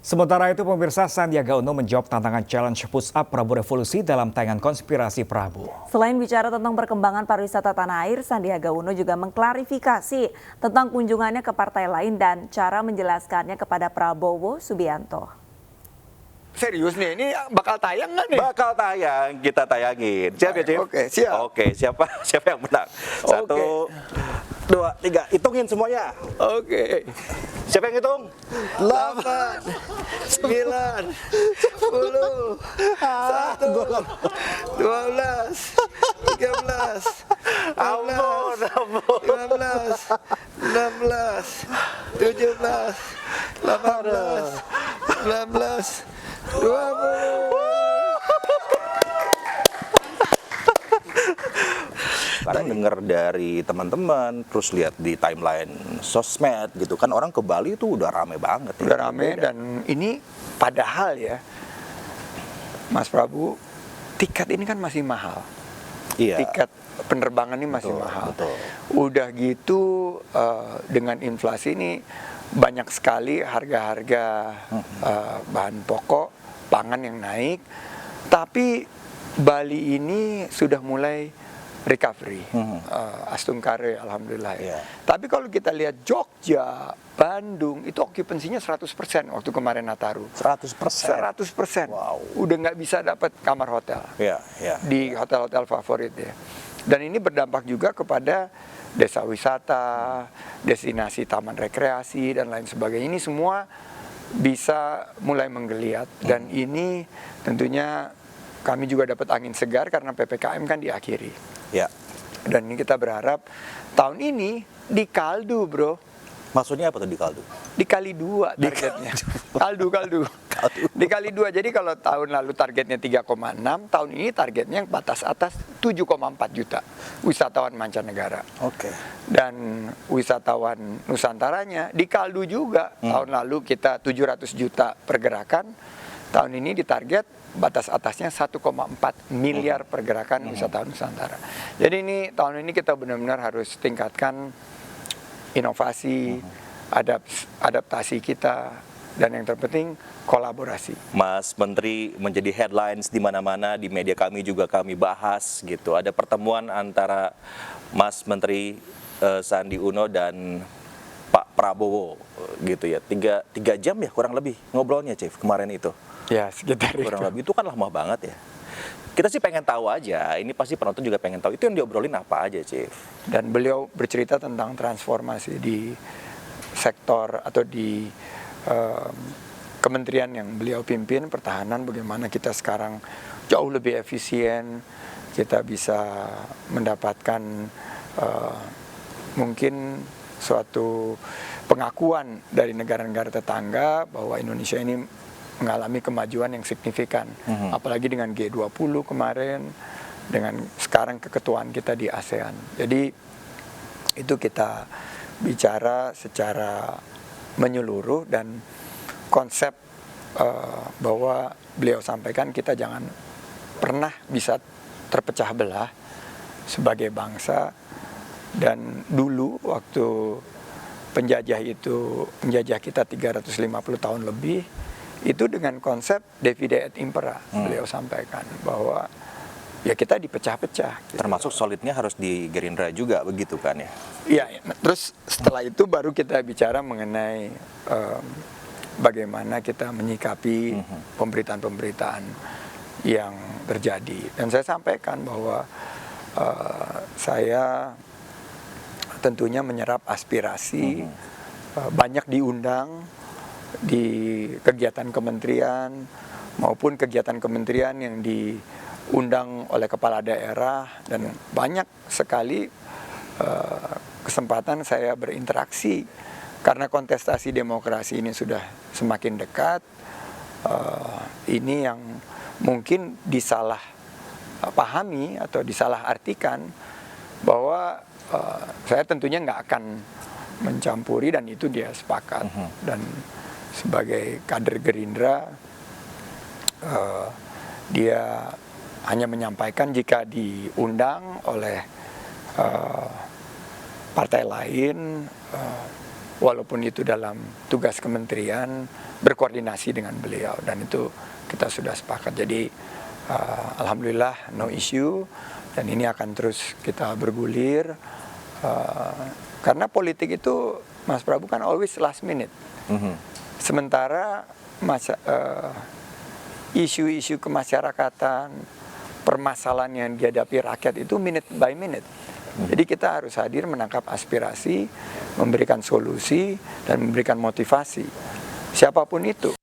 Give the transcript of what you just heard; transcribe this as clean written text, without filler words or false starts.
Sementara itu, pemirsa, Sandiaga Uno menjawab tantangan challenge push up Prabu Revolusi dalam tayangan Konspirasi Prabu. Selain bicara tentang perkembangan pariwisata tanah air, Sandiaga Uno juga mengklarifikasi tentang kunjungannya ke partai lain dan cara menjelaskannya kepada Prabowo Subianto. Serius nih, ini bakal tayang nggak nih? Bakal tayang, kita tayangin. Siap ya, Cip? Oke, siap. Oke, siapa yang menang? 1, 2, 3, hitungin semuanya. Oke. Siapa yang hitung? 8, 9, 10, 1, 12, 13, Ampun. 15, 16, 17, 18, 19, 20. Sekarang dengar dari teman-teman, terus lihat di timeline sosmed gitu kan, orang ke Bali itu udah rame banget. Udah rame dan ini padahal ya, Mas Prabu, tiket ini kan masih mahal. Iya. Tiket penerbangan ini masih mahal. Betul. Udah gitu dengan inflasi ini banyak sekali harga-harga bahan pokok, pangan yang naik. Tapi Bali ini sudah mulai recovery, Astungkare alhamdulillah ya. Yeah. Tapi kalau kita lihat Jogja, Bandung itu okupansinya 100% waktu kemarin Nataru. 100%. 100%. Wow. Udah nggak bisa dapat kamar hotel. Iya, iya. Di hotel-hotel favorit ya. Dan ini berdampak juga kepada desa wisata, destinasi taman rekreasi dan lain sebagainya. Ini semua bisa mulai menggeliat dan ini tentunya kami juga dapat angin segar karena PPKM kan diakhiri. Ya. Dan ini kita berharap tahun ini di kaldu, bro. Maksudnya apa tuh di kaldu? Dikali 2 targetnya. Kaldu. Dikali 2. Jadi kalau tahun lalu targetnya 3,6, tahun ini targetnya yang batas atas 7,4 juta wisatawan mancanegara. Oke. Dan wisatawan Nusantaranya di kaldu juga. Tahun lalu kita 700 juta pergerakan. Tahun ini ditarget batas atasnya 1,4 miliar pergerakan wisatawan Nusantara. Jadi ini tahun ini kita benar-benar harus tingkatkan inovasi, adaptasi kita, dan yang terpenting kolaborasi. Mas Menteri menjadi headlines di mana-mana, di media kami juga kami bahas gitu. Ada pertemuan antara Mas Menteri Sandi Uno dan Pak Prabowo gitu ya. 3 jam ya kurang lebih ngobrolnya, Chief, kemarin itu. Ya, sekitar Kurang itu. lebih itu kan lama banget ya. Kita sih pengen tahu aja, ini pasti penonton juga pengen tahu, itu yang diobrolin apa aja, Chief? Dan beliau bercerita tentang transformasi di sektor atau di kementerian yang beliau pimpin, pertahanan, bagaimana kita sekarang jauh lebih efisien, kita bisa mendapatkan mungkin suatu pengakuan dari negara-negara tetangga bahwa Indonesia ini mengalami kemajuan yang signifikan, apalagi dengan G20 kemarin, dengan sekarang keketuaan kita di ASEAN. Jadi itu kita bicara secara menyeluruh dan konsep bahwa beliau sampaikan kita jangan pernah bisa terpecah belah sebagai bangsa. Dan dulu waktu penjajah kita 350 tahun lebih, itu dengan konsep divide et impera, beliau sampaikan bahwa ya kita dipecah-pecah. Gitu. Termasuk solidnya harus di Gerindra juga begitu kan ya? Iya, terus setelah itu baru kita bicara mengenai bagaimana kita menyikapi pemberitaan-pemberitaan yang terjadi. Dan saya sampaikan bahwa saya tentunya menyerap aspirasi, banyak diundang di kegiatan kementerian maupun kegiatan kementerian yang diundang oleh kepala daerah, dan banyak sekali kesempatan saya berinteraksi karena kontestasi demokrasi ini sudah semakin dekat. Ini yang mungkin disalah pahami atau disalah artikan bahwa saya tentunya nggak akan mencampuri, dan itu dia sepakat. Dan sebagai kader Gerindra, dia hanya menyampaikan jika diundang oleh partai lain, walaupun itu dalam tugas kementerian, berkoordinasi dengan beliau, dan itu kita sudah sepakat. Jadi alhamdulillah no issue, dan ini akan terus kita bergulir, karena politik itu, Mas Prabu, kan always last minute. Sementara isu-isu kemasyarakatan, permasalahan yang dihadapi rakyat itu minute by minute. Jadi kita harus hadir menangkap aspirasi, memberikan solusi, dan memberikan motivasi. Siapapun itu.